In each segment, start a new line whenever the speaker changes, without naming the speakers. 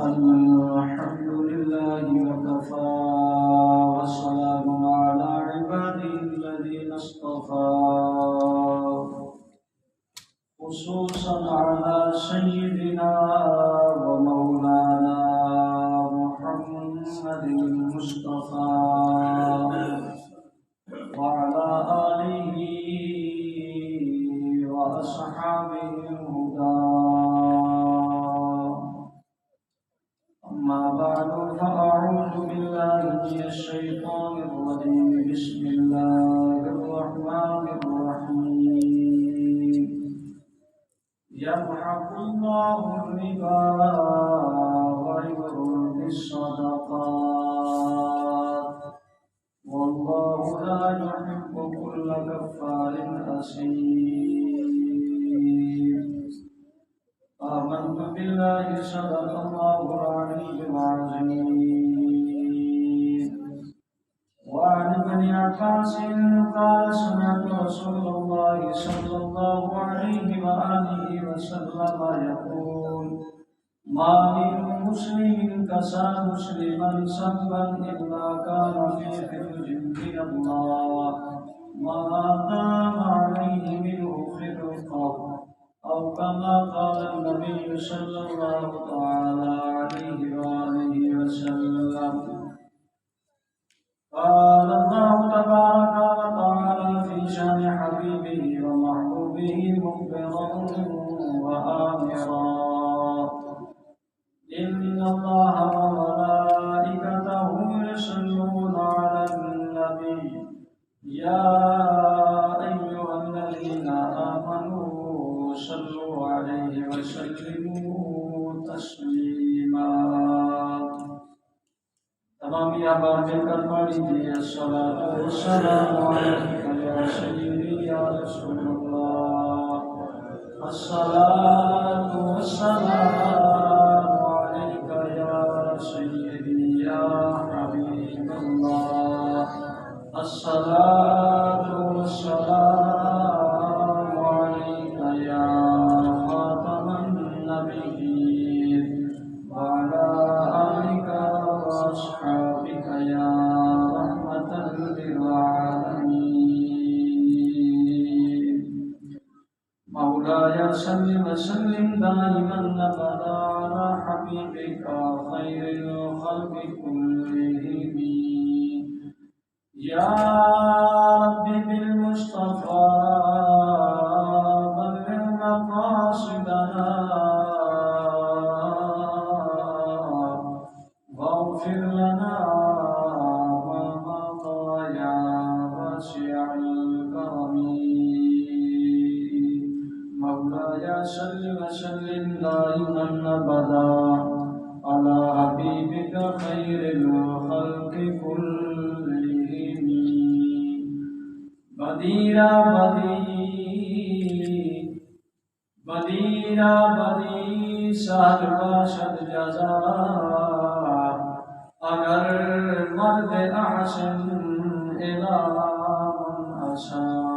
الحمد لله وكفى والسلام على عباده الذين اصطفى خصوصا على سيدنا ومولانا محمد المصطفى وعلى آله وأصحابه الهدى. أما بعد فأعوذ بالله من الشيطان الرجيم. بسم الله الرحمن الرحيم. يمحق الله الربا ويربي الصدقات والله لا يحب كل كفار أثيم. آمنت بالله صدق الله العلي العظيم. وعن ابن عباس قال سمعت رسول الله صلى الله عليه وآله وسلم يقول: ما من مسلم كسى مسلما سبا إلا كان في حرز من الله ما دام عليه منه خلقه، أو كما قال النبي صلى الله تعالى عليه وآله وسلم. قال الله تبارك وتعالى في شأن حبيبه ومحبوبه مخبرا وآمرا: إن الله وملائكته يصلون على النبي يا أيها الذين آمنوا صلوا عليه وسلموا تسليما. تمام آباد مل کر پڑھیے: الصلاۃ والسلام علیک یا سیدی یا رسول اللہ. الصلاۃ والسلام علیک یا سیدی یا حبیب اللہ. الصلاۃ والسلام علیک یا خاتم النبیین وعلی آلک وأصحابك يا رحمة للعالمين. مولاي صل وسلم دائما أبدا على حبيبك خير الخلق كلهم. يا رب بالمصطفى بلغ مقاصدنا واغفر لنا ما مضى يا واسع الكرم. مولاي صل وسلم دائما أبدا على حبيبك خير الخلق كلهم. بدیرا بدی سال باشد جزا اگر مرد احسن الى من اساء.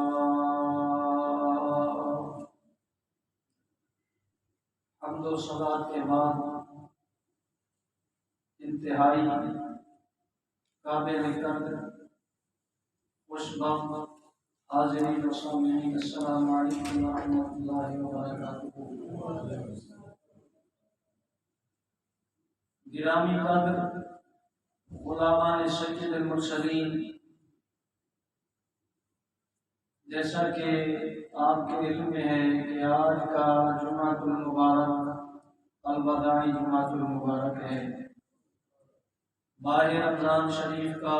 حمد و صلات کے بعد انتہائی قابل قدر خوشبخت حاضرین و سامعین، السلام علیکم ورحمۃ اللہ وبرکاتہ. گرامی قدر غلامان سید المرسلین، جیسا کہ آپ کے علم میں ہے کہ آج کا جمعۃ المبارک الوداعی جمعۃ المبارک ہے. ماہ رمضان شریف کا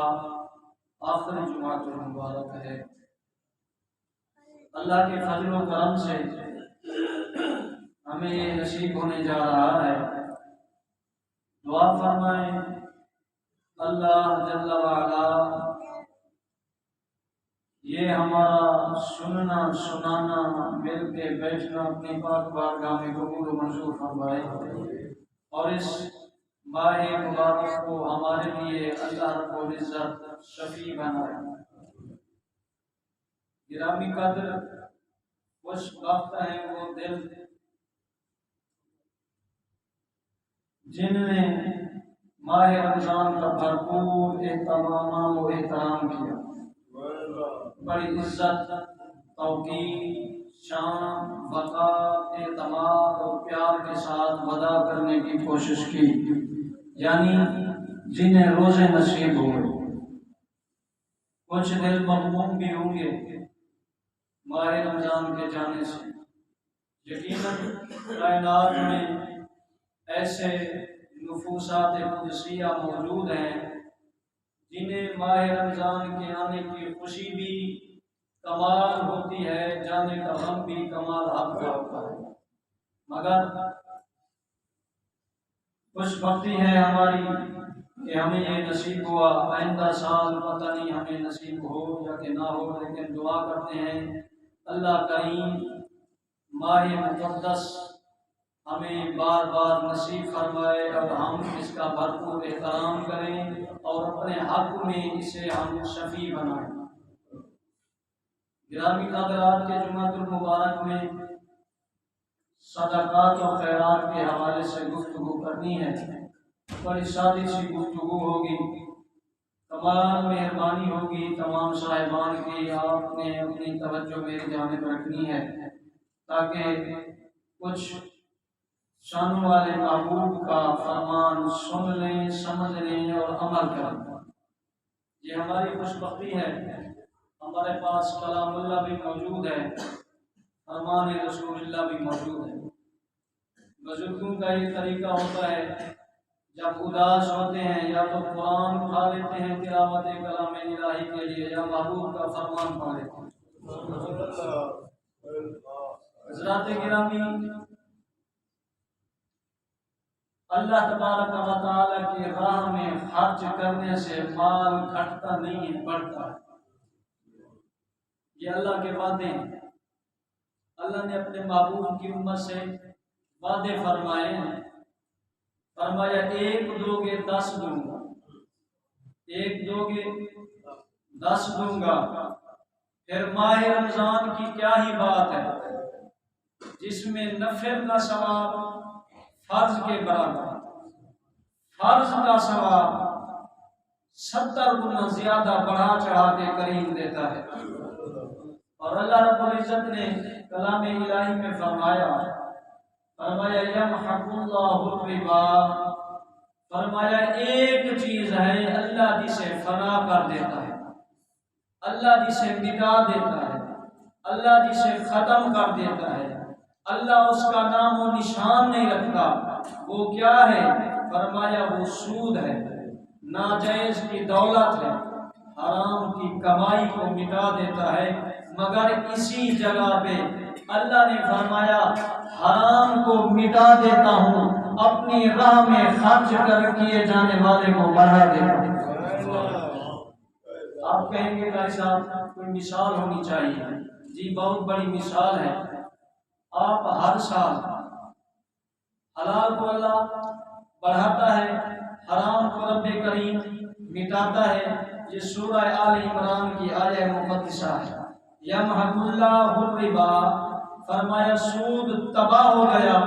آخری جمعۃ المبارک ہے. اللہ کے فضل و کرم سے ہمیں یہ نصیب ہونے جا رہا ہے. دعا فرمائیں اللہ جل وعلا یہ ہمارا سننا سنانا مل کے بیٹھنا اپنی پاک بارگاہ میں قبول و منظور فرمائے، اور اس ماہ مبارک کو ہمارے لیے اللہ رب العزت شفیع بنائے. گرامی قدر خوش بخت ہیں وہ دل جن نے ماہ رمضان کا بھرپور اہتمام و احترام کیا، بڑی عزت، توقیر، شان، وقار، اعتماد اور پیار کے ساتھ ودا کرنے کی کوشش کی، یعنی جنہیں روزے نصیب ہوئے۔ کچھ دل مغموم بھی ہوں گے ماہ رمضان کے جانے سے۔ یقیناً کائنات میں ایسے نفوسات قدسیہ موجود ہیں جنہیں ماہ رمضان کے آنے کی خوشی بھی کمال ہوتی ہے، جانے کا غم بھی کمال حق کا ہوتا ہے، مگر خوش بختی ہے ہماری کہ ہمیں یہ نصیب ہوا۔ آئندہ سال پتہ نہیں ہمیں نصیب ہو یا کہ نہ ہو، لیکن دعا کرتے ہیں اللہ کریم ماہ مقدس ہمیں بار بار نصیب فرمائے اور ہم اس کا بھرپور احترام کریں اور اپنے حق میں اسے ہم شفیع بنائیں۔ گرامی حضرات، کے جمعۃ المبارک میں صدقات و خیرات کے حوالے سے گفتگو کرنی ہے۔ بڑی سادی سی گفتگو ہوگی، تمام مہربانی ہوگی تمام صاحبان کی، آپ نے اپنی توجہ میری جانب رکھنی ہے تاکہ کچھ شان والے محبوب کا فرمان سن لیں، سمجھ لیں اور عمل کریں۔ یہ ہماری خوش بختی ہے، ہمارے پاس کلام اللہ بھی موجود ہے، فرمان رسول اللہ بھی موجود ہے۔ بزرگوں کا یہ طریقہ ہوتا ہے، جب اداس ہوتے ہیں یا تو قرآن اٹھا لیتے ہیں تلاوت کلام الہی کے لیے، یا محبوب کا فرمان پڑھ لیتے ہیں۔ حضرات گرامی، اللہ تبارک و تعالی کی راہ میں خرچ کرنے سے مال گھٹتا نہیں ہے، بڑھتا ہے۔ یہ اللہ کے وعدے ہیں، اللہ نے اپنے محبوب کی امت سے وعدے فرمائے ہیں۔ فرمایا 1 دو گے 10 دوں گا، 1 دو گے 10 دوں گا۔ پھر ماہ رمضان کی کیا ہی بات ہے جس میں نفل کا ثواب فرض کے برابر، فرض کا ثواب 70 گنا زیادہ بڑھا چڑھا کے کریم دیتا ہے۔ اور اللہ رب العزت نے کلام الہی میں فرمایا یمحق اللہ الربا، فرمایا ایک چیز ہے اللہ جسے فنا کر دیتا ہے، اللہ جسے مٹا دیتا ہے، اللہ جسے ختم کر دیتا ہے، اللہ اس کا نام و نشان نہیں رکھتا۔ وہ کیا ہے؟ فرمایا وہ سود ہے، ناجائز کی دولت ہے، حرام کی کمائی کو مٹا دیتا ہے۔ مگر اسی جگہ پہ اللہ نے فرمایا حرام کو مٹا دیتا ہوں، اپنی راہ میں خرچ کر کیے جانے والے کو بڑھا دیتا ہوں۔ آپ کہیں گے بھائی صاحب کوئی مثال ہونی چاہیے۔ جی بہت بڑی مثال ہے۔ آپ ہر سال حلال کو اللہ بڑھاتا ہے، حرام کو رب کریم مٹاتا ہے۔ یہ سورہ آل عمران کی آیہ مقدسہ ہے۔ یمحق اللہ الربا، فرمایا سود تباہ ہو گیا،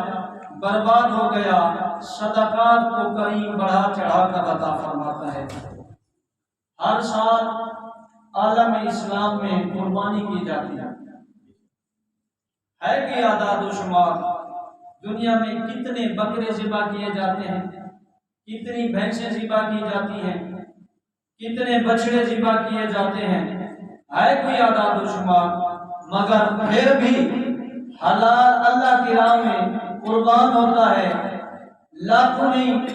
برباد ہو گیا، صدقات کو کریم بڑھا چڑھا کر عطا فرماتا ہے۔ ہر سال عالم اسلام میں قربانی کی جاتی ہے کہ اعداد و شمار؟ دنیا میں کتنے بکرے ذبح کیے جاتے ہیں، کتنی بھینسیں ذبح کی جاتی ہیں، کتنے بچڑے ذبح کیے جاتے ہیں، ہے کوئی اعداد و شمار؟ مگر پھر بھی حلال اللہ کی راہ میں قربان ہوتا ہے، لاکھوں نہیں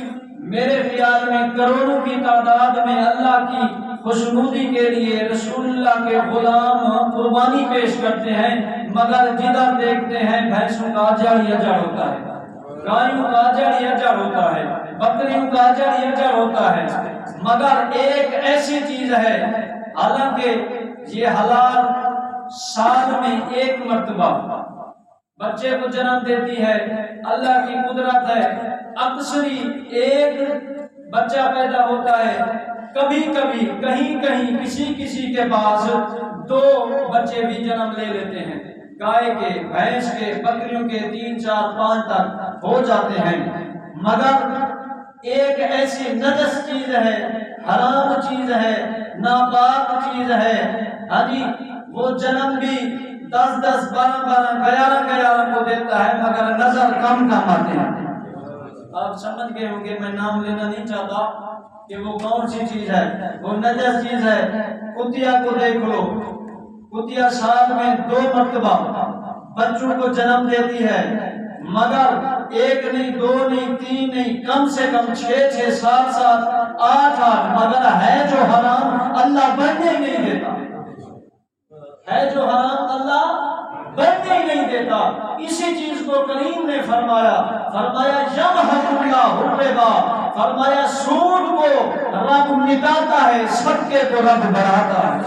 میرے خیال میں کروڑوں کی تعداد میں اللہ کی خوشنودی کے لیے رسول اللہ کے غلام قربانی پیش کرتے ہیں، مگر جدھر دیکھتے ہیں بھینسوں کا اجڑ ہی اجڑ ہوتا ہے، گایوں کا اجڑ ہی اجڑ ہوتا ہے، بکریوں کا اجڑ ہی اجڑ ہوتا ہے۔ مگر ایک ایسی چیز ہے، حالانکہ یہ حلال سال میں 1 مرتبہ بچے کو جنم دیتی ہے، اللہ کی قدرت ہے، اکثری 1 بچہ پیدا ہوتا ہے، کبھی کبھی کہیں کہیں کسی کے پاس 2 بچے بھی جنم لے لیتے ہیں، گائے کے، بھینس کے، بکریوں کے 3 4 5 تک ہو جاتے ہیں۔ مگر ایک ایسی نجس چیز ہے، حرام چیز ہے، ناپاک چیز ہے، ہاں جی وہ جنم بھی 10 12 11 کو دیتا ہے مگر نظر کم آتے ہیں۔ آپ سمجھ گئے ہوں گے، میں نام لینا نہیں چاہتا کہ وہ کون سی چیز ہے، وہ نجس چیز ہے۔ کتیا کو دیکھ لو، کتیا سال میں 2 مرتبہ بچوں کو جنم دیتی ہے، مگر 1 نہیں 2 نہیں 3 نہیں، کم سے کم 6 7 8 مگر ہے جو حرام اللہ بننے ہی نہیں دیتا، ہے جو حرام اللہ بننے ہی نہیں دیتا۔ اسی چیز کو کریم نے فرمایا یمحق اللہ الربا، فرمایا سود کو رب مٹاتا ہے، صدقے کو رب بڑھاتا ہے۔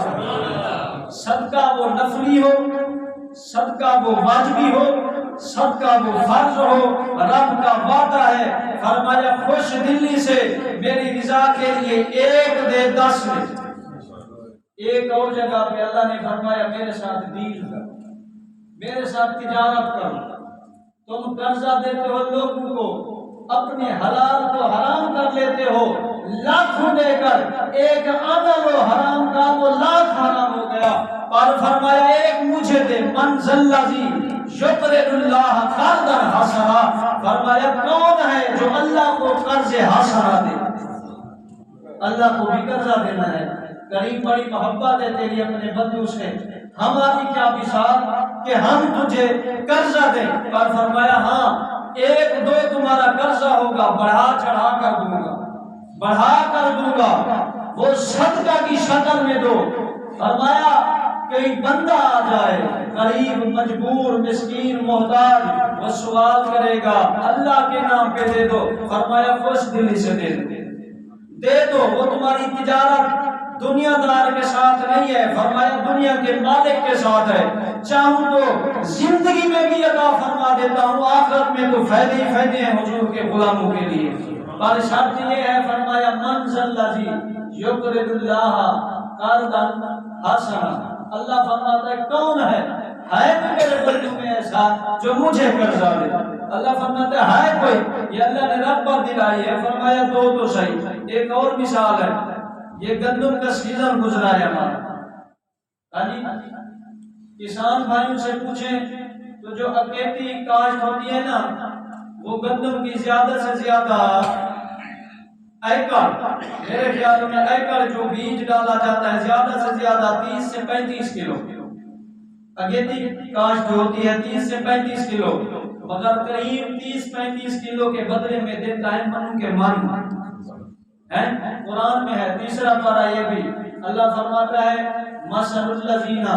صدقہ وہ نفلی ہو، صدقہ وہ واجبی ہو، صدقہ وہ فرض ہو، رب کا وعدہ ہے، فرمایا خوش دلی سے میری رضا کے لیے 1 دے 10 میں۔ ایک اور جگہ پہ اللہ نے فرمایا میرے ساتھ ڈیل کر، میرے ساتھ تجارت کر۔ تم قرضہ دیتے ہو لوگوں کو، اپنے حلال کو حرام کر لیتے ہو، لاکھوں دے کر ایک عمل و حرام کا وہ لاکھ حرام ہو گیا، اور فرمایا ایک مجھے دے، من ذی یقرض اللہ قرضا حسنا، فرمایا کون ہے جو اللہ کو قرض حسنا دے؟ اللہ کو بھی قرضہ دینا ہے۔ کریم بڑی محبت ہے تیری اپنے بندوں سے، ہماری کیا مثال کہ ہم تجھے قرضہ دیں، پر فرمایا ہاں 1 2 تمہارا قرضہ ہوگا، بڑھا چڑھا کر دوں گا، بڑھا کر دوں گا، وہ صدقہ کی شکل میں دو۔ فرمایا کوئی بندہ آ جائے غریب مجبور مسکین محتاج، وہ سوال کرے گا اللہ کے نام پہ دے دو، فرمایا خوش دلی سے دے دو، وہ تمہاری تجارت دنیا دار کے ساتھ نہیں ہے، فرمایا دنیا کے مالک کے ساتھ ہے، چاہوں تو زندگی میں بھی عطا فرما دیتا ہوں، آخرت میں تو فائدے ہی فائدے ہیں حضور کے غلاموں کے لیے، پر شرط یہ ہے، فرمایا من ذی یقرض اللہ قرضا حسنا، اللہ فرماتا ہے کون ہے بھی میرے بندوں میں ایسا جو مجھے قرضہ دے؟ اللہ فرماتا ہے کوئی؟ یہ اللہ نے رب پر دلائی ہے، فرمایا 2 تو صحیح۔ ایک اور مثال ہے، یہ گندم کا سیزن گزرا ہے ہمارا، کسان بھائیوں سے پوچھیں تو جو اکیتی کاشت ہوتی ہے نا، وہ گندم کی زیادہ سے زیادہ ایکڑ، میرے خیال میں ایکڑ جو بیج ڈالا جاتا ہے زیادہ سے زیادہ 30 سے 35 کلو، اگیتی کاشت جو ہوتی ہے 30 سے 35 کلو، مگر قریب 30-35 کلو کے بدلے میں دیتا ہے من کے من ہے، قرآن میں ہے 3 پارہ یہ بھی، اللہ فرماتا ہے مثل الذین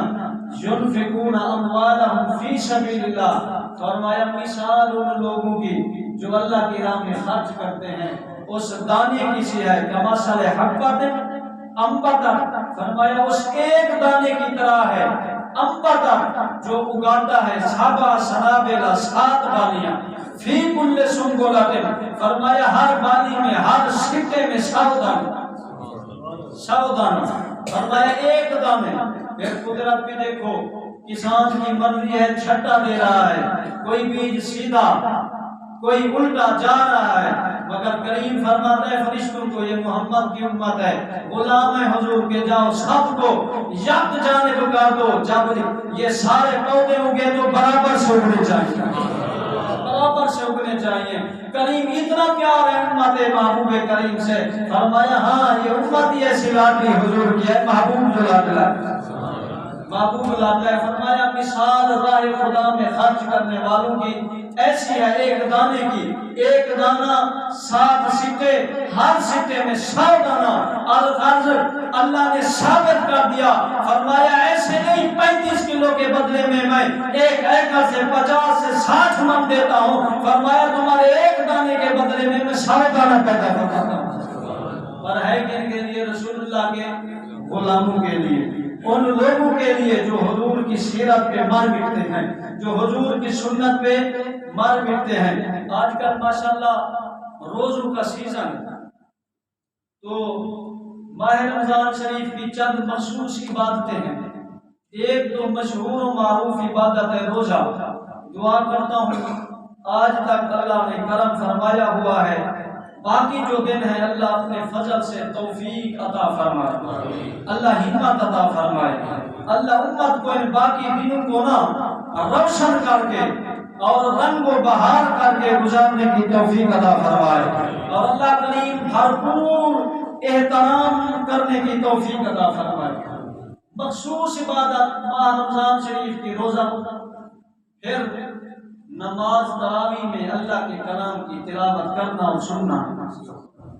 ينفقون اموالهم فی سبیل اللہ، فرمایا مثال ان لوگوں کی جو اللہ کی راہ میں خرچ کرتے ہیں اس دانے کی سی ہے، کمثل حبۃ انبتت، فرمایا اس ایک دانے کی طرح ہے، انبتت جو اگاتا ہے 7 سنابل 7 بالیاں، فی کل سنبلۃ، فرمایا ہر بالی میں ہر سٹے میں 100 دانے، فرمایا ایک دانے۔ پھر قدرت بھی دیکھو، کسان کی مرضی ہے چھٹا دے رہا ہے، کوئی بیج سیدھا کوئی الٹا جا رہا ہے، مگر کریم فرماتا ہے فرشتوں کو یہ محمد کی امت ہے، غلام ہے حضور کے، جاؤ سب کو یک جانب کر دو، جب یہ سارے پودے اگے تو برابر سے اگنے چاہیے، برابر سے اگنے چاہیے۔ کریم اتنا پیار ہے امت محبوب کریم سے، فرمایا ہاں یہ امت ہی ایسی لاڈلی حضور کی ہے، محبوب جو لاڈلا ہے، محبوب لاڈلا ہے، فرمایا مثال راہ خدا میں خرچ کرنے والوں کی ایسی ہے ایک دانے کی، ایک دانہ 7 سٹے، ہر سٹے میں 100 دانہ، الغرض اللہ نے ثابت کر دیا، فرمایا ایسے نہیں 35 کلو کے بدلے میں ایک ایکڑ سے 50 سے 60 من دیتا ہوں، فرمایا تمہارے ایک دانے کے بدلے میں 100 دانہ پیدا کرتا ہوں، پر ہے کن کے لیے؟ رسول اللہ کے غلاموں کے لیے، ان لوگوں کے لیے جو حضور کی سیرت پہ مر مٹتے ہیں، جو حضور کی سنت پہ مر مٹتے ہیں۔ آج کل ماشاءاللہ روزوں کا سیزن، تو ماہ رمضان شریف کی چند مخصوص عبادتیں ہیں، ایک تو مشہور و معروف عبادت ہے روزہ۔ دعا کرتا ہوں آج تک اللہ نے کرم فرمایا ہوا ہے باقی جو دن ہے اللہ اپنے فضل سے توفیق عطا فرمائے، اللہ ہمت عطا فرمائے، اللہ امت کو ان باقی دنوں کو نا روشن کر کے اور رنگ و بہار کر کے گزارنے کی توفیق عطا فرمائے، اور اللہ کریم بھرپور احترام کرنے کی توفیق عطا فرمائے۔ مخصوص عبادت ماہ رمضان شریف کی روزہ، پھر نماز تراویح میں اللہ کے کلام کی تلاوت کرنا اور سننا،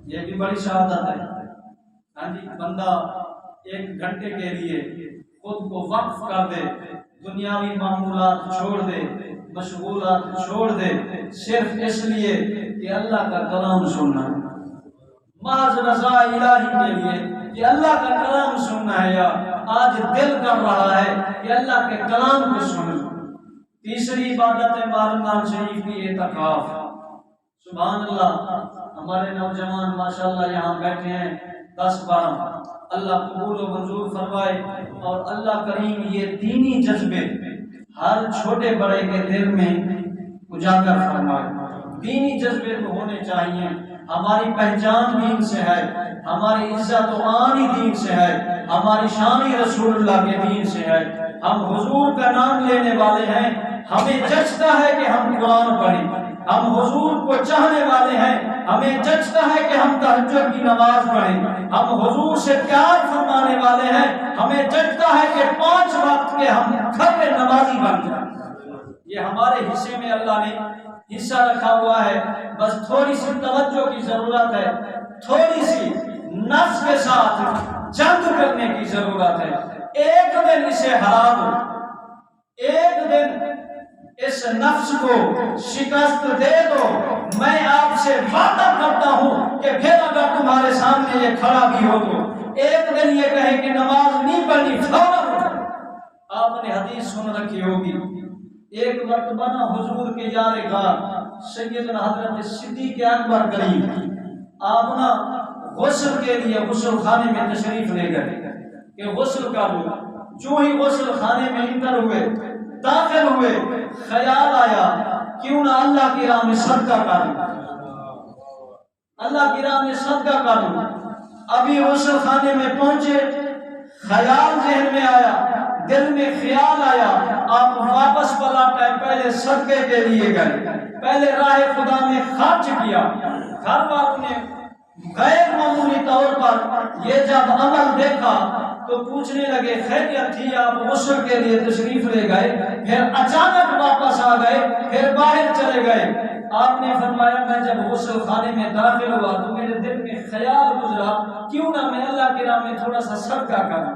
یہ بھی بڑی شہادت ہے۔ ہاں جی، بندہ ایک گھنٹے کے لیے خود کو وقف کر دے، دنیاوی معمولات چھوڑ دے، مشغولات چھوڑ دے، صرف اس لیے کہ اللہ کا کلام سننا، محض رضا الہی کے لیے کہ اللہ کا کلام سننا ہے، یا آج دل کر رہا ہے کہ اللہ کے کلام کو سن۔ تیسری عبادت ہے ماہ رمضان شریف کی اعتکاف۔ سبحان اللہ، ہمارے نوجوان ماشاءاللہ یہاں بیٹھے ہیں 10-12، اللہ قبول و منظور فرمائے، اور اللہ کریم یہ دینی جذبے ہر چھوٹے بڑے کے دل میں اجاگر فرمائے۔ دینی جذبے تو ہونے چاہیے، ہماری پہچان دین سے ہے، ہماری عزت و آن دین سے ہے، ہماری شان رسول اللہ کے دین سے ہے، ہم حضور کا نام لینے والے ہیں، ہمیں جچتا ہے کہ ہم قرآن پڑھیں، ہم حضور کو چاہنے والے ہیں، ہمیں جچتا ہے کہ ہم تہجد کی نماز پڑھیں، ہم حضور سے پیار فرمانے والے ہیں، ہمیں جچتا ہے کہ 5 وقت کے ہم کھڑے نمازی بن جائیں۔ یہ ہمارے حصے میں اللہ نے حصہ رکھا ہوا ہے، بس تھوڑی سی توجہ کی ضرورت ہے، تھوڑی سی نفس کے ساتھ جنگ کرنے کی ضرورت ہے۔ ایک دن اسے ہرا دو، ایک دن اس نفس کو شکست دے دو، میں آپ سے وعدہ کرتا ہوں کہ پھر اگر تمہارے سامنے یہ کھڑا بھی ہو تو ایک دن یہ کہے کہ نماز نہیں پڑھنی، فوراً۔ آپ نے حدیث سن رکھی ہوگی، ایک مرتبہ نا حضور کے یار غار سیدنا حضرت صدیق اکبر کریم آپ نا غسل کے لیے غسل خانے میں تشریف لے گئے کہ غسل کا لو۔ جو ہی غسل خانے میں انٹر ہوئے، داخل ہوئے، خیال آیا کیوں نہ اللہ کی راہ میں صدقہ کروں، اللہ کی راہ میں صدقہ کروں۔ ابھی غسل خانے میں پہنچے، خیال ذہن میں آیا، دل میں خیال آیا، آپ واپس پلٹے، پہلے صدقے کے لیے گئے، پہلے راہ خدا میں خرچ کیا۔ گھر والوں نے غیر معمولی طور پر یہ جب عمل دیکھا تو پوچھنے لگے خیریت تھی، آپ غسل کے لیے تشریف لے گئے، پھر اچانک واپس آ گئے، پھر باہر چلے گئے۔ آپ نے فرمایا میں جب غسل خانے میں داخل ہوا تو میرے دل میں خیال گزرا کیوں نہ میں اللہ کی راہ میں تھوڑا سا صدقہ کروں،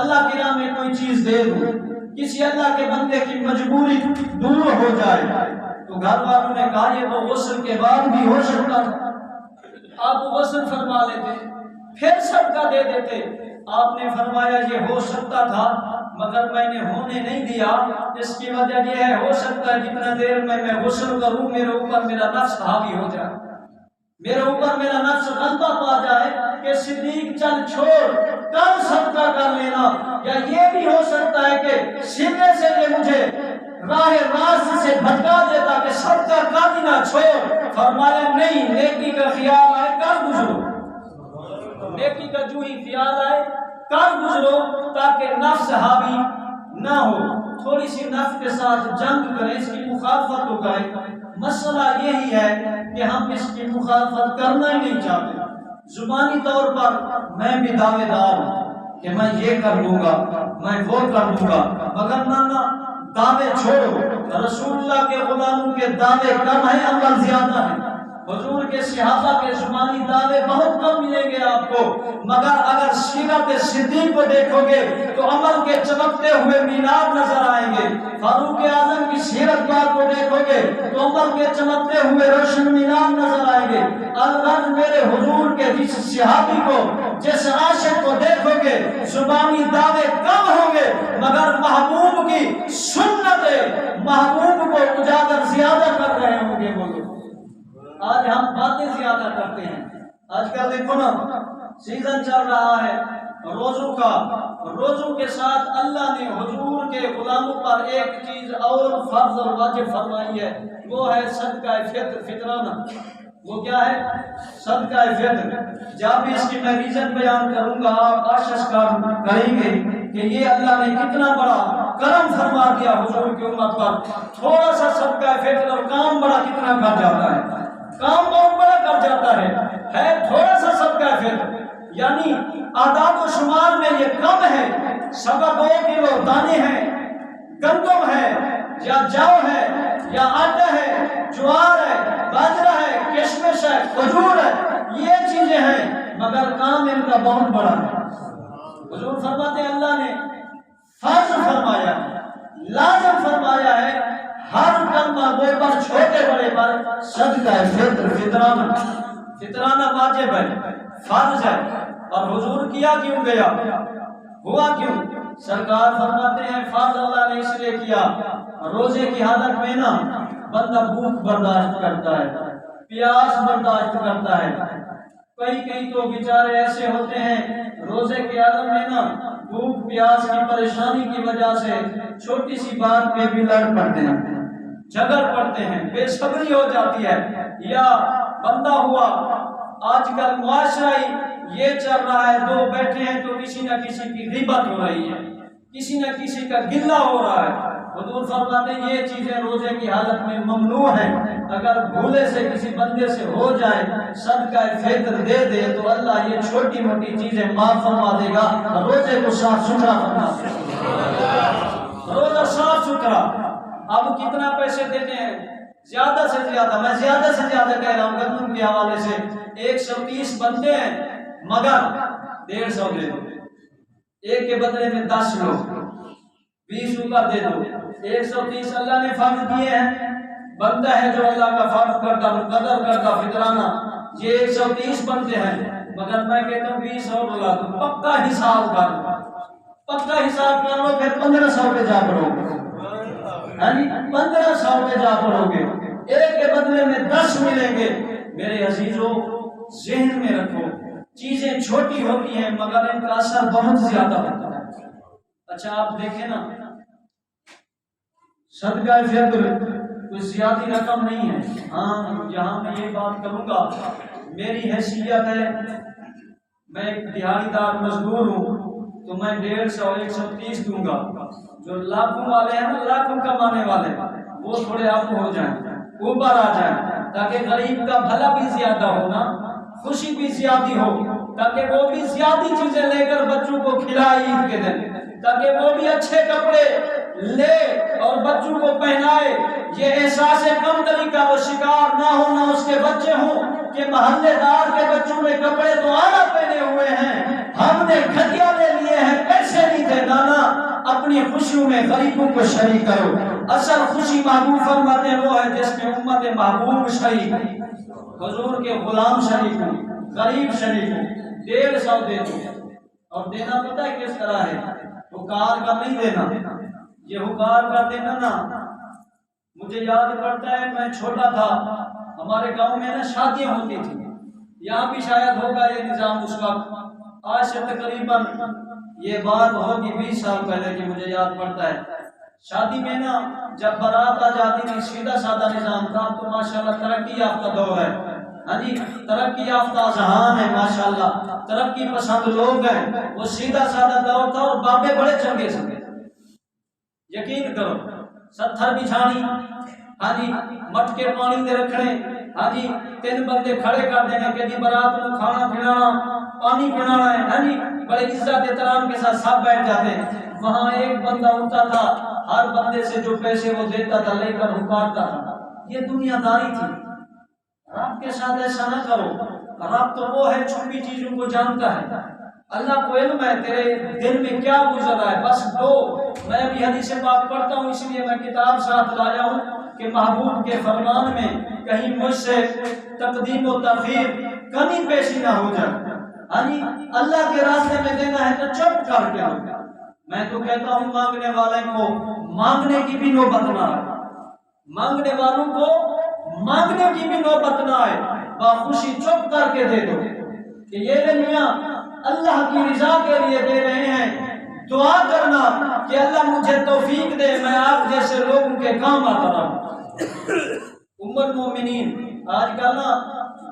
اللہ کی راہ میں کوئی چیز دے دوں، کسی اللہ کے بندے کی مجبوری دور ہو جائے۔ تو گھر والوں نے کہا یہ تو غسل کے بعد بھی ہو سکتا تھا، آپ غسل فرما لیتے پھر صدقہ دے دیتے۔ آپ نے فرمایا یہ ہو سکتا تھا مگر میں نے ہونے نہیں دیا، اس کی وجہ یہ ہے ہو سکتا ہے جتنا دیر میں غسل کروں میرے اوپر میرا نفس حاوی ہو جائے، میرے اوپر میرا نفس غلبہ پا جائے کہ صدیق چل چھوڑ کل صدقہ کر لینا، یا یہ بھی ہو سکتا ہے کہ سینے سے یہ مجھے راہ راست سے بھٹکا دیتا کہ صدقہ کر دینا چھوڑ۔ فرمایا نہیں، نیکی کا خیال آئے کر گزرو، نیکی کا جو ہی خیال آئے کر گزرو تاکہ نفس حاوی نہ ہو۔ تھوڑی سی نفس کے ساتھ جنگ کریں، اس کی مخالفت ہو گئے۔ مسئلہ یہی ہے کہ ہم اس کی مخالفت کرنا ہی نہیں چاہتے۔ زبانی طور پر میں بھی دعوے دار ہوں کہ میں یہ کر لوں گا، میں وہ کر لوں گا، مگر نہ دعوے چھوڑو۔ رسول اللہ کے غلاموں کے دعوے کم ہیں، عمل زیادہ ہیں۔ حضور کے صحابہ کے زبانی دعوے بہت کم ملیں گے آپ کو، مگر اگر سیرت صدیق کو دیکھو گے تو عمل کے چمکتے ہوئے مینار نظر آئیں گے۔ فاروق اعظم کی سیرت پاک کو دیکھو گے تو عمل کے چمکتے ہوئے روشن مینار نظر آئیں گے۔ البتہ میرے حضور کے جس صحابی کو، جس عاشق کو دیکھو گے زبانی دعوے کم ہوں گے مگر محبوب کی سنت محبوب کو اجاگر زیادہ کر رہے ہوں گے۔ وہ آج ہم باتیں زیادہ کرتے ہیں۔ آج کل دیکھو نا سیزن چل رہا ہے روزوں کا، روزوں کے ساتھ اللہ نے حضور کے غلاموں پر ایک چیز اور فرض اور واجب فرمائی ہے، وہ ہے صدقہ فطرانہ۔ وہ کیا ہے؟ صدقہ فطر۔ جب بھی اس کی میں ریزن بیان کروں گا آپ آشکار کریں گے کہ یہ اللہ نے کتنا بڑا کرم فرما دیا حضور کی امت پر۔ تھوڑا سا صدقہ فطر اور کام بڑا کتنا کر جاتا ہے، کام بہت بڑا کر جاتا ہے تھوڑا سا صدقہ فطر، یعنی اعداد و شمار میں یہ کم ہے، سوا 2 کلو دانے ہیں، گندم ہے یا جو ہے یا آٹا ہے، جوار ہے، باجرہ ہے، کشمش ہے، کھجور ہے، یہ چیزیں ہیں، مگر کام ان کا بہت بڑا ہے۔ حضور فرماتے ہیں اللہ نے فرض فرمایا ہے، لازم فرمایا ہے، ہر کلمہ گو پر چھوٹے بڑے پر صدقہ فطر فطرانہ واجب ہے، فرض ہے۔ اور حضور کیا کیوں گیا، ہوا کیوں؟ سرکار فرماتے ہیں فرض اللہ نے اس لیے کیا، روزے کی حالت میں نا بندہ بھوک برداشت کرتا ہے، پیاس برداشت کرتا ہے، کئی تو بیچارے ایسے ہوتے ہیں روزے کے عالم میں نا بھوک پیاس کی پریشانی کی وجہ سے چھوٹی سی بات پہ بھی لڑ پڑتے ہیں، جھگڑ پڑتے ہیں، بے صبری ہو جاتی ہے۔ یا بندہ ہوا آج کل معاشرہ یہ چل رہا ہے، دو بیٹھے ہیں تو کسی نہ کسی کی غیبت ہو رہی ہے، کسی نہ کسی کا گلہ ہو رہا ہے۔ حضور فرماتے ہیں یہ چیزیں روزے کی حالت میں ممنوع ہیں، اگر بھولے سے کسی بندے سے ہو جائے صدقہ فطر دے دے تو اللہ یہ چھوٹی موٹی چیزیں معاف فرما دے گا، روزے کو صاف ستھرا فرما دے گا، روزہ صاف ستھرا۔ اب کتنا پیسے دیتے ہیں؟ زیادہ سے زیادہ، میں زیادہ سے زیادہ کہہ رہا ہوں گندم کے حوالے سے 130 بنتے ہیں مگر 150 دے دو، ایک کے بدلے میں 10 لوگ 20 روپیہ دے دو، 130 اللہ نے فرض دیے ہیں، بنتا ہے جو اللہ کا فرض کرتا مقدر کرتا فطرانہ، یہ 130 بنتے ہیں، مگر میں کہتا ہوں 20 اور بلا دو، پکا حساب کر لو، پکا حساب کر لو، پھر 1500 پہ جا پڑو گے، یعنی 1500 پہ جا پڑو گے، ایک کے بدلے میں 10 ملیں گے۔ میرے عزیزوں ذہن میں رکھو، چیزیں چھوٹی ہوتی ہیں مگر ان کا اثر بہت زیادہ ہوتا ہے۔ اچھا آپ دیکھیں نا صدقہ فطر کوئی زیادہ رقم نہیں ہے، ہاں یہاں میں یہ بات کروں گا، میری حیثیت ہے میں ایک دیہاڑی دار مزدور ہوں تو میں 150 130 دوں گا، جو لاکھوں والے ہیں نا لاکھوں کمانے والے وہ تھوڑے اپ ہو جائیں، اوپر آ جائیں، تاکہ غریب کا بھلا بھی زیادہ ہونا، خوشی بھی زیادہ ہو، تاکہ وہ بھی زیادہ چیزیں لے کر بچوں کو کھلائے عید کے دن، تاکہ وہ بھی اچھے کپڑے لے اور بچوں کو پہنائے۔ یہ احساس کم تری کا وہ شکار نہ ہونا اس کے بچے ہوں کہ محلے دار کے بچوں نے کپڑے تو اعلیٰ پہنے ہوئے ہیں، ہم نے گھٹیا لے لیے ہیں، پیسے نہیں تھے۔ نانا اپنی خوشیوں میں غریبوں کو شریک کرو، اصل خوشی محبوب فرماتے ہیں وہ ہے جس میں امت محبوب شریک، حضور کے غلام شریک ہوں، غریب شریک ہوں۔ 150 دے دو، اور دینا پتہ ہے کس طرح ہے؟ حکار کا نہیں دینا، یہ حکار کا دینا نا، مجھے یاد پڑتا ہے میں چھوٹا تھا، ہمارے گاؤں میں نا شادیاں ہوتی تھی، یہاں بھی شاید ہوگا یہ نظام اس وقت، آج سے تقریباً یہ بات ہوگی 20 سال پہلے کی، مجھے یاد پڑتا ہے شادی میں نا جب بارات آ جاتی تھی سیدھا سادہ نظام تھا، تو ماشاءاللہ ترقی یافتہ دور ہے، ہاں جی ترقی یافتہ ذہان ہے، ماشاءاللہ ترقی پسند لوگ ہیں، وہ سیدھا سادہ دور تھا، اور بابے بڑے چنگے سے یقین کرو، 70 بچھانی، ہاں جی مٹکے پانی دے رکھنے، ہاں جی 3 بندے کھڑے کر دینے کہ جی برات کو کھانا کھلانا پانی پلانا ہے، ہاں جی بڑے عزت احترام کے ساتھ سب بیٹھ جاتے ہیں۔ وہاں ایک بندہ اٹھتا تھا، ہر بندے سے جو پیسے وہ دیتا تھا لے کر حکارتا تھا، یہ دنیا داری تھی۔ رب کے ساتھ ایسا نہ کرو، رب تو وہ ہے چھپی چیزوں کو جانتا ہے، اللہ کو علم ہے تیرے دل میں کیا گزر رہا ہے، بس دو۔ میں بھی حدیث پاک پڑھتا ہوں اس لیے میں کتاب ساتھ لایا ہوں کہ محبوب کے فرمان میں کہیں مجھ سے تقدیم و تاخیر کمی پیشی نہ ہو جائے، یعنی اللہ کے راستے میں دینا ہے تو چپ کر کے ہو۔ میں تو کہتا ہوں مانگنے والے کو مانگنے کی بھی نوبت نہ آئے، مانگنے والوں کو مانگنے کی بھی نوبت نہ آئے، باخوشی چپ کر کے دے دو کہ یہ میاں اللہ کی رضا کے لیے دے رہے ہیں، دعا کرنا کہ اللہ مجھے توفیق دے میں آپ جیسے لوگوں کے کام آتا رہوں۔ ام المومنین آج کل نا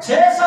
600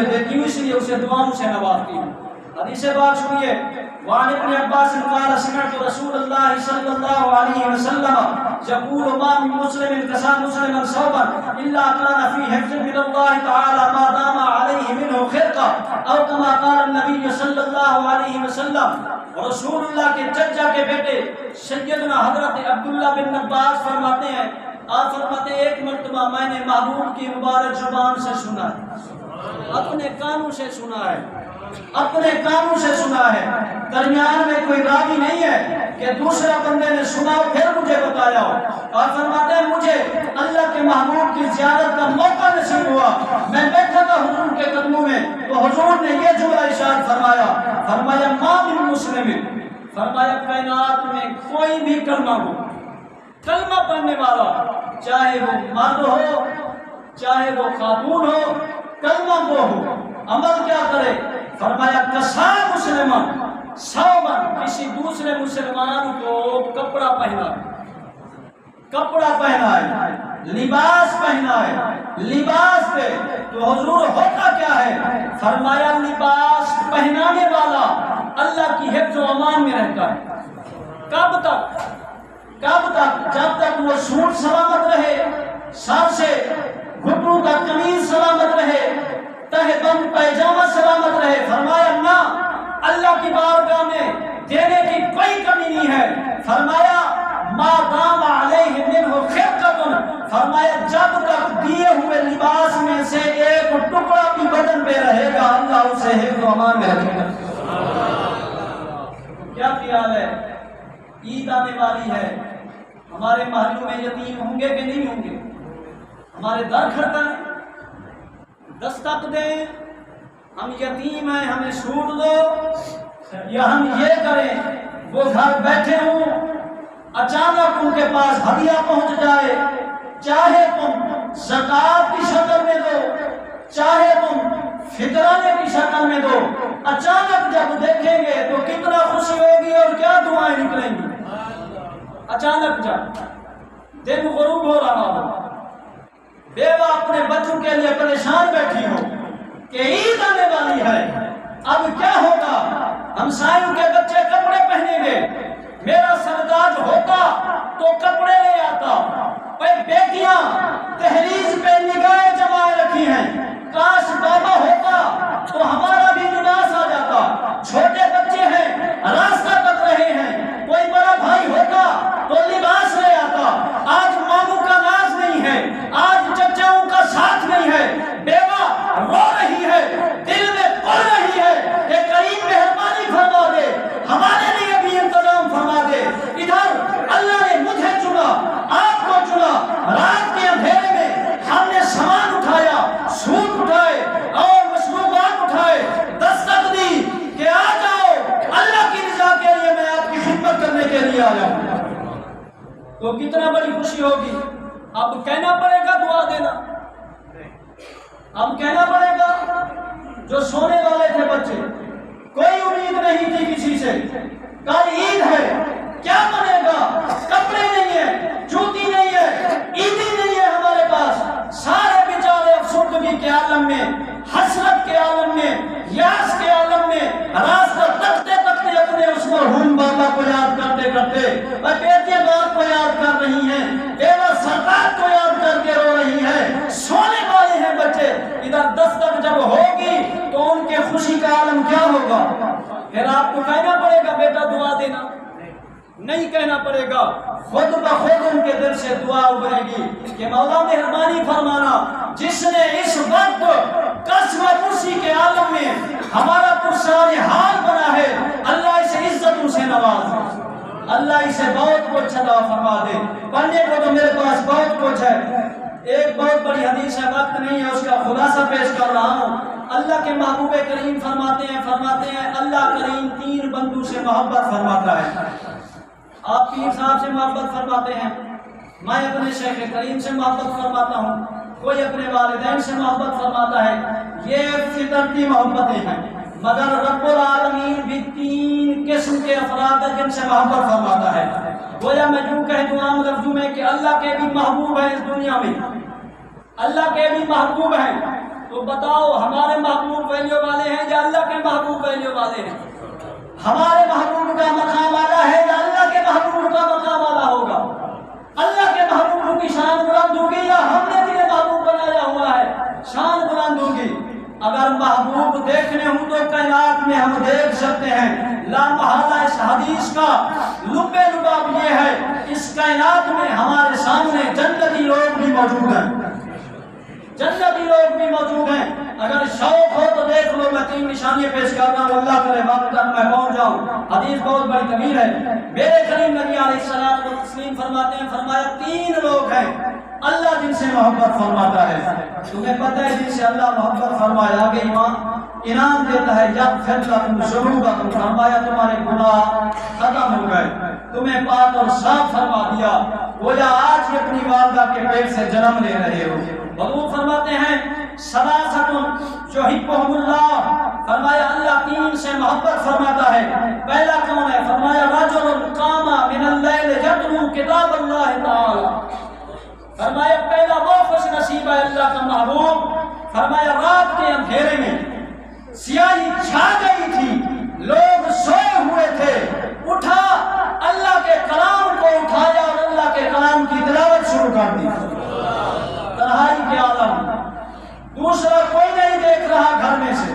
لیے دیتی ہوں، اس لیے اسے دعاؤں سے نوازتی ہوں۔ حدیث پاک سنیے، وعن ابن عباس قال سمعت رسول اللہ صلی اللہ علیہ وسلم يقول ما من مسلم كسى مسلما ثوبا الا كان في حفظ من الله تعالى ما دام عليه منه خرقه او كما قال النبي صلی اللہ علیہ وسلم۔ رسول اللہ کے چچا کے بیٹے سیدنا حضرت عبداللہ بن عباس فرماتے ہیں، آپ فرماتے ہیں ایک مرتبہ میں نے محبوب کی مبارک زبان سے سنا ہے، اپنے کانوں سے سنا ہے، اپنے کانوں سے سنا ہے، درمیان میں کوئی راوی نہیں ہے کہ دوسرا بندے نے سنا پھر مجھے بتایا ہو۔ اور فرماتے ہیں مجھے اللہ کے محبوب کی زیارت کا موقع نصیب ہوا، میں بیٹھا تھا حضور کے قدموں میں تو حضور نے یہ جملہ ارشاد فرمایا، فرمایا ما من مسلم، فرمایا کائنات میں کوئی بھی کلمہ ہو، کلمہ پڑھنے والا چاہے وہ مرد ہو چاہے وہ خاتون ہو، کلمہ وہ ہو، عمل کیا کرے؟ فرمایا کسا مسلمان ثوباً، کسی دوسرے مسلمان کو کپڑا پہنا ہے، کپڑا پہنا ہے، لباس پہنا ہے، لباس پہ تو حضور ہوتا کیا ہے؟ فرمایا لباس پہنانے والا اللہ کی حفظ و امان میں رہتا ہے۔ کب تک؟ کب تک؟ جب تک وہ سوٹ سلامت رہے، سر سے گھٹنوں کا قمیض سلامت رہے، تہ بند پیجامہ سلامت رہے۔ فرمایا نہ، اللہ کی بارگاہ میں دینے کی کوئی کمی نہیں ہے۔ فرمایا ما دام علیہ منہ خرقۃ، فرمایا جب تک دیے ہوئے لباس میں سے ایک ٹکڑا بھی بدن پہ رہے گا اللہ اسے حفظ و امان میں رکھے گا۔ کیا خیال ہے؟ عید آنے والی ہے، ہمارے محلوں میں یتیم ہوں گے کہ نہیں ہوں گے؟ ہمارے در کھڑکائیں، دستک دیں، ہم یتیم ہیں ہمیں سوٹ دو، یا ہم یہ کریں وہ گھر بیٹھے ہوں اچانک ان کے پاس ہدیہ پہنچ جائے، چاہے تم زکات کی شکل میں دو چاہے تم فطرانے کی شکل میں دو، اچانک جب دیکھیں گے تو کتنا خوشی ہوگی اور کیا دعائیں نکلیں گی۔ اچانک جب دن غروب ہو رہا ہو، بیوہ اپنے بچوں کے لیے پریشان بیٹھی ہو کہ عید آنے والی ہے، اب کیا ہوگا؟ ہمسایوں کے بچے کپڑے پہنیں گے، میرا سرداج ہوتا تو کپڑے لے آتا۔ اے بیٹیاں تحریز پہ نگاہیں جمائے رکھی ہیں، کاش بابا ہوتا تو ہمارا بھی لباس آ جاتا۔ چھوٹے بچے ہیں راستہ تک رہے ہیں، کوئی بڑا بھائی ہوتا تو لباس لے آتا۔ آج ماموں کا ناز نہیں ہے، آج چچاؤں کا ساتھ نہیں ہے، بیوہ رو رہی ہے، دل میں پڑ رہی ہے کہ کریم مہربانی فرما دے، ہمارے لیے بھی انتظام فرما دے۔ ادھر اللہ نے مجھے چنا، آپ کو چنا، رات کے اندھیرے میں ہم نے سامان اٹھایا، سوٹ اٹھائے اور مشروبات اٹھائے، دستک دی کہ آ جاؤ اللہ کی رضا کے لیے، میں آپ کی خدمت کرنے کے لیے آیا ہوں، تو کتنا بڑی خوشی ہوگی۔ اب کہنا پڑے گا دعا دینا، اب کہنا پڑے گا جو سونے والے تھے بچے، کوئی امید نہیں تھی کسی سے، کل عید ہے کیا بنے گا؟ کپڑے نہیں ہے، جوتی نہیں ہے، عیدی نہیں ہے ہمارے پاس، سارے بیچارے افسردگی کے عالم میں، حسرت کے عالم میں، یاس کے عالم میں، راستہ تکتے تکتے اپنے اس مرحوم بابا کو یاد کرتے کرتے، اور بیٹیاں باپ کو یاد کر رہی ہیں، بیوہ سرکار کو یاد کر کے رو رہی ہیں، سونے والے ہیں بچے۔ ادھر دستک جب ہوگی تو ان کے خوشی کا عالم کیا ہوگا؟ پھر آپ کو کہنا پڑے گا بیٹا دعا دینا، نہیں کہنا پڑے گا، خود بخود ان کے دل سے دعا ابھرے گی کہ مولا مہربانی فرمانا، جس نے اس وقت قسم پرسی کے عالم میں ہمارا پرسان حال بنا ہے، اللہ اسے عزتوں سے نواز، اللہ اسے بہت کچھ عطا فرما دے۔ پڑھنے کو تو میرے پاس بہت کچھ ہے، ایک بہت بڑی حدیث ہے، وقت نہیں ہے اس کا خلاصہ پیش کر رہا ہوں۔ اللہ کے محبوب کریم فرماتے ہیں اللہ کریم تین بندوں سے محبت فرماتا ہے۔ آپ پیر صاحب سے محبت فرماتے ہیں، میں اپنے شیخ کریم سے محبت فرماتا ہوں، کوئی اپنے والدین سے محبت فرماتا ہے، یہ فطرتی محبتیں ہیں، مگر رب العالمین بھی تین قسم کے افراد ہیں جن سے محبت فرماتا ہے۔ گویا میں یوں کہہ دوں عام لفظوں میں کہ اللہ کے بھی محبوب ہیں اس دنیا میں، اللہ کے بھی محبوب ہیں، تو بتاؤ ہمارے محبوب ویلیو والے ہیں یا اللہ کے محبوب ویلیو والے ہیں؟ ہمارے محبوب کا مقام والا ہے یا اللہ کے محبوب کا مقام والا ہوگا؟ اللہ کے محبوب کی شان بلند ہوگی یا ہم نے تیرے محبوب بنایا ہوا ہے شان بلند ہوگی؟ اگر محبوب دیکھنے ہوں تو کائنات میں ہم دیکھ سکتے ہیں، لا محالہ اس حدیث کا لب لباب یہ ہے، اس کائنات میں ہمارے سامنے جنتی لوگ بھی موجود ہیں، جنتی لوگ بھی موجود ہیں۔ اگر شوق ہو تو دیکھ لو، میں 3 نشانیاں پیش کر رہا ہوں، اللہ کرے وقت تک میں پہنچ جاؤں، حدیث بہت بڑی طویل ہے۔ میرے کریم نبی علیہ السلام کو تسلیم فرماتے ہیں، فرمایا 3 لوگ ہیں اللہ جن سے محبت فرماتا ہے۔ تمہیں پتہ ہے جن سے اللہ محبت فرمایا آگے ایمان انعام دیتا ہے، جب پھر تم شروع کا تم فرمایا تمہارے گناہ ختم ہو گئے، تمہیں پاک اور صاف فرما دیا، گویا آج ہی اپنی والدہ کے پیٹ سے جنم لے رہے ہو۔ حضور فرماتے ہیں ثلاثۃ یحبھم اللہ، فرمایا اللہ 3 سے محبت فرماتا ہے۔ پہلا کون ہے؟ فرمایا رجل قام من اللیل یتلو کتاب اللہ تعالی، فرمایا پہلا وہ خوش نصیب ہے اللہ کا محبوب، فرمایا رات کے اندھیرے میں سیاہی چھا گئی تھی، لوگ سوئے ہوئے تھے، اٹھا اللہ کے کلام کو اٹھایا اور اللہ کے کلام کی تلاوت شروع کر دی، تنہائی کے عالم، دوسرا کوئی نہیں دیکھ رہا، گھر میں سے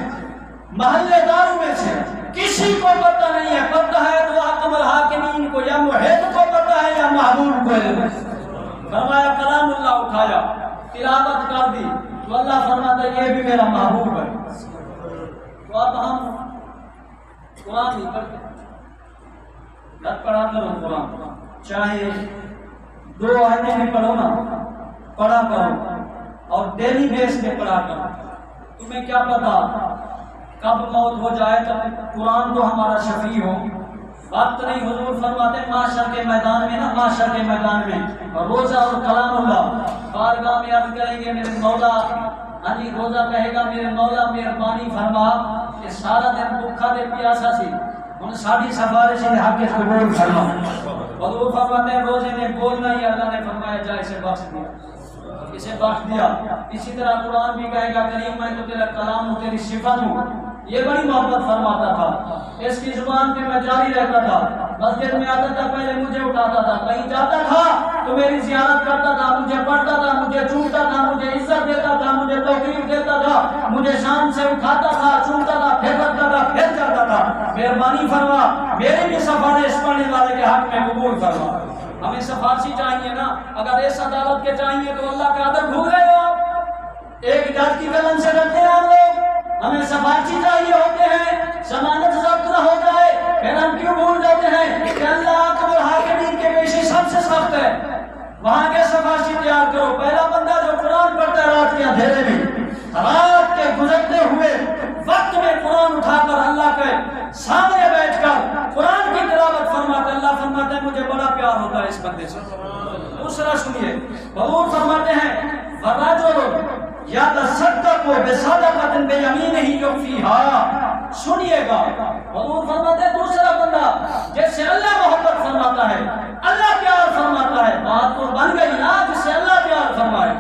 محلے داروں میں سے کسی کو پتہ نہیں ہے، پتہ ہے تو حکم الحاکمین کو یا محب کو پتہ ہے یا محبوب کو علم ہے۔ فرمایا کلام اللہ اٹھایا، تلاوت کر دی، تو اللہ فرماتا ہے یہ بھی میرا محبوب ہے۔ تو اب ہم قرآن نہیں پڑھتے، گھر پڑھا کرو قرآن، چاہے 2 آیتیں بھی پڑھو نا، پڑھا کرو اور ڈیلی بیس پہ پڑھا کرو۔ تمہیں کیا پتا کب موت ہو جائے، تب قرآن تو ہمارا شفیع ہو، وقت نہیں۔ حضور فرماتے ہیں معاشر کے میدان میں نا، معاشر کے میدان میں روزہ اور کلام اللہ بارگاہ میں عرض کریں گے میرے مولا، ہاں جی روزہ کہے گا میرے مولا مہربانی فرما کہ سارا دن بھوکا دے پیاسا سی ان ساری سفارش حق قبول فرما۔ حضور فرماتے ہیں روزے نے بولنا ہی اللہ نے فرمایا جا اسے بخش دیا، اسے بخش دیا۔ اسی طرح قرآن بھی کہے گا کریم میں تو تیرا کلام ہوں، تیری صفت ہوں، یہ بڑی محبت فرماتا تھا، اس کی زبان پہ میں جاری رہتا تھا، مسجد میں آتا تھا پہلے مجھے اٹھاتا تھا، کہیں جاتا تھا تو میری زیارت کرتا تھا، مجھے پڑھتا تھا، مجھے چومتا تھا، مجھے عزت دیتا تھا، مجھے توقیر دیتا تھا، مجھے شان سے اٹھاتا تھا، چومتا تھا، پھر رکھتا تھا، پھر جاتا تھا۔ مہربانی فرما میری بھی سفارش پڑھنے والے کے حق میں قبول فرما۔ ہمیں سفارشی چاہیے نا، اگر اس عدالت کے چاہیے تو اللہ کا ادب بھول گئے ہو آپ، ایک جج کی قلم سے ڈرتے ہیں ہم لوگ، ہمیں سفارشی چاہیے ہوتے ہیں، ضمانت ضبط نہ ہو جائے، پھر ہم کیوں بھول جاتے ہیں کہ اللہ حکم الحاکمین کے پیشے سب سے سخت ہے، وہاں کے سفارشی تیار کرو۔ پہلا بندہ جو قرآن پڑھتا ہے رات کے اندھیرے میں، رات کے گزرتے ہوئے وقت میں قرآن اٹھا کر اللہ کے سامنے بیٹھ کر قرآن کی تلاوت فرماتا ہے، اللہ فرماتا ہے مجھے بڑا پیار ہوتا ہے اس بندے سے۔ دوسرا سنیے، حضور فرماتے ہیں وَرَجُلٌ یتصدق بصدقۃ بیمینہ یخفیہا، سنیے گا حضور فرماتے ہیں دوسرا بندہ جس سے اللہ محبت فرماتا ہے، اللہ پیار فرماتا ہے، بات تو بن گئی نا، جس سے اللہ پیار فرمائے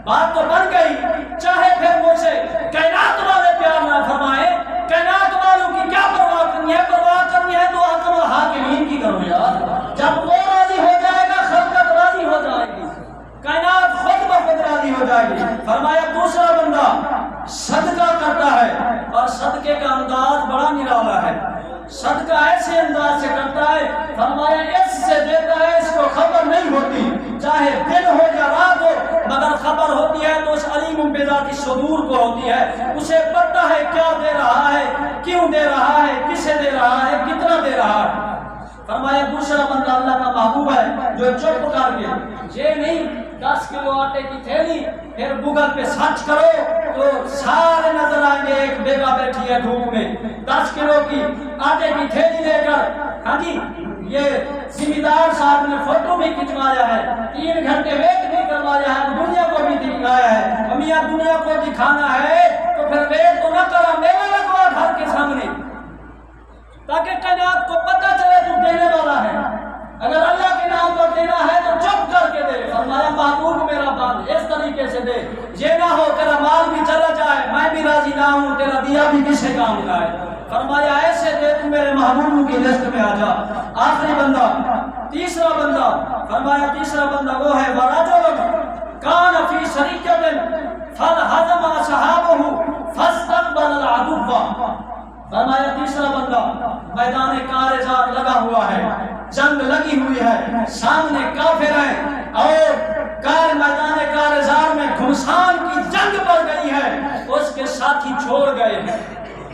بات تو بن گئی، چاہے پھر مجھ سے کائنات والے پیار نہ فرمائے، کائنات والوں کی کیا پرواہ کرنی ہے، پرواہ کرنی ہے تو حکم الحاکمین کی کرو یار، جب وہ راضی ہو جائے گا خلقت راضی ہو جائے گی، کائنات خود بخود راضی ہو جائے گی۔ فرمایا دوسرا بندہ صدقہ کرتا ہے اور صدقے کا انداز بڑا نرالا ہے، صدقہ ایسے انداز سے کرتا ہے، فرمایا اس سے دیتا ہے اس کو خبر نہیں ہوتی، چاہے دن ہو یا رات ہو، مگر خبر ہوتی ہے تو اس علیم بذات الصدور کو ہوتی ہے، اسے پتہ ہے کیا دے رہا ہے، کیوں دے رہا ہے، کسے دے رہا ہے، کتنا دے رہا ہے۔ فرمایا دوسرا بندہ اللہ کا محبوب ہے جو چپ کر کے یہ نہیں 10 کلو آٹے کی تھیلی پھر گوگل پہ سرچ کرو تو سارے نظر آئیں گے، ایک بیگا بیٹھی ہے دھوپ میں 10 کلو کی آٹے کی تھیلی لے کر، ہاں جی یہ ذمہ دار صاحب نے فوٹو بھی کھنچوایا ہے، 3 گھنٹے ویٹ بھی کروایا ہے، دنیا کو بھی دکھایا ہے، میاں دنیا کو دکھانا ہے تو پھر ویٹ تو نہ کرا، میلہ لگوا گھر کے سامنے تاکہ کائنات کو پتہ چلے تو دینے والا ہے، اگر اللہ کے نام پر دینا ہے تو چپ کر کے دے۔ فرمایا محبوب میرا بات اس طریقے سے دے، یہ نہ ہو تیرا مال بھی چلا جائے، کی لسٹ میں آ جا۔ آخری بندہ، تیسرا بندہ، فرمایا تیسرا بندہ وہ ہے وَرَجُلٌ كَانَ فِي سَرِيَّةٍ فَانْهَزَمَ أَصْحَابُهُ فَاسْتَقْبَلَ الْعَدُوَّ۔ فرمایا تیسرا بندہ میدان کارزار لگا ہوا ہے، جنگ لگی ہوئی ہے، سامنے کافر ہیں اور میدان کارزار میں گھمسان کی جنگ پڑ گئی ہے، اس کے ساتھی چھوڑ گئے ہیں،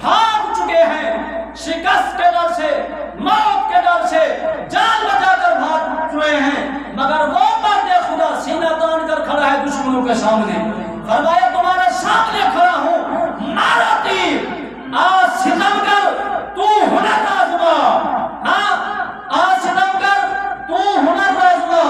بھاگ چکے ہیں، شکست کے ڈر سے، موت کے ڈر سے جان بچا کر بھاگ چکے ہیں، مگر وہ مرد خدا سینہ تان کر کھڑا ہے دشمنوں کے سامنے۔ فرمایا تمہارے سامنے کھڑا ہوں، مارا تیر، آج ستم کر تو ہنر آزما، ہاں آج ستم کر تو ہنر آزما،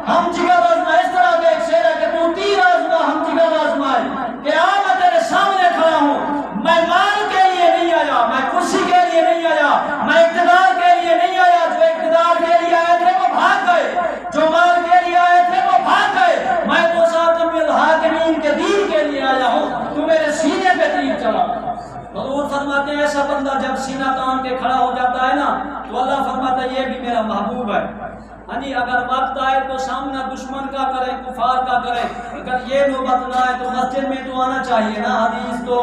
ہم جگر آزما۔ اس طرح کا ایک شعر ہے کہ تو تیر آزما ہم جگر آزمائے، کہ آج میں تیرے سامنے کھڑا ہوں، میں مال کے لیے نہیں آیا، میں کرسی کے لیے نہیں آیا، میں اقتدار کے لیے نہیں آیا۔ جو اقتدار کے لیے آئے تھے وہ بھاگ گئے، جو مال کے لیے آئے تھے وہ بھاگ گئے، میں تو ساتھ الحاکمین کے دین کے لیے آیا ہوں، تو میرے سینے پہ تیر چلا۔ حضور فرماتے ہیں ایسا بندہ جب سینہ تان کے کھڑا ہو جاتا ہے نا تو اللہ فرماتا ہے یہ بھی میرا محبوب ہے۔ ہاں جی، اگر وقت آئے تو سامنا دشمن کا کرے، کفار کا کرے، اگر یہ نوبت نہ آئے تو مسجد میں تو آنا چاہیے نا، حدیث تو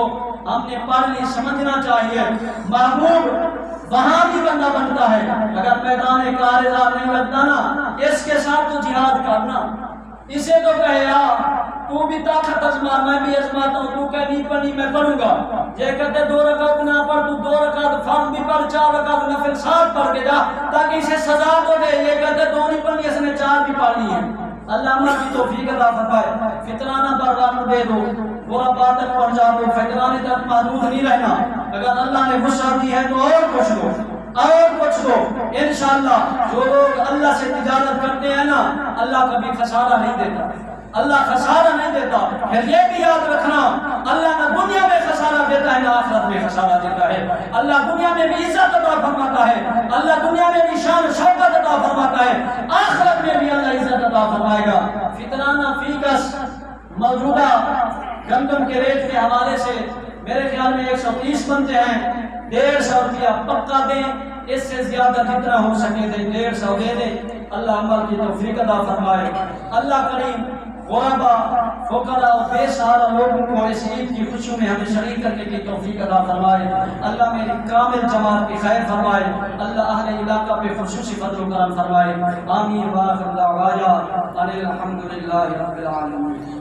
ہم نے پڑھ لی، سمجھنا چاہیے۔ محبوب وہاں بھی بندہ بنتا ہے، اگر میدان کارزار نہیں لگتا نا اس کے ساتھ تو جہاد کرنا، اسے تو کہے تو بھی طاقت ازما، میں بھی ازماتا ہوں، تو کہہ نہیں پڑھنی میں پڑھوں گا، یہ کہتے 2 رکعت نہ پڑھ تو 2 رکعت فرض بھی پڑھ، 4 رکعت نفل ساتھ پڑھ کے جا تاکہ اسے سزا تو دے، یہ کہتے 2 نہیں پڑھنی، اس نے 4 بھی پڑھنی ہے۔ اللہ ہمیں بھی توفیق عطا فرمائے۔ فتنہ برداشت دے دو، برا باطل پڑ جا دو، فتنہ تک محدود نہیں رہنا، اگر اللہ نے وسعت دی ہے تو اور کچھ دو، اور کچھ دو انشاءاللہ۔ جو لوگ اللہ سے تجارت کرتے ہیں نا اللہ کبھی خسارہ نہیں دیتا، اللہ خسارہ نہیں دیتا۔ پھر یہ بھی یاد رکھنا اللہ نہ دنیا میں خسارہ دیتا ہے نہ آخرت میں خسارہ دیتا ہے۔ اللہ دنیا میں بھی عزت عطا فرماتا ہے، اللہ دنیا میں بھی شان و شوکت عطا فرماتا ہے، آخرت میں بھی اللہ عزت عطا فرمائے گا۔ فتنہ فی گز موجودہ گندم کے ریٹ کے حوالے سے میرے خیال میں 130 بنتے ہیں، 150 روپیہ پکا دیں، اس سے زیادہ جتنا ہو سکے دیں، 150 دے دیں۔ اللہ عمل کی توفیق عطا فرمائے۔ اللہ کریم غربا، فقراء و بے سہارا لوگوں کو اس عید کی خوشیوں میں ہمیں شریک کرنے کی توفیق عطا فرمائے۔ اللہ میری کامل جماعت کی خیر فرمائے، اللہ اہل علاقہ پہ خصوصی فضل و کرم فرمائے۔ آمین۔ وآخر دعوانا ان الحمد للہ رب العالمین۔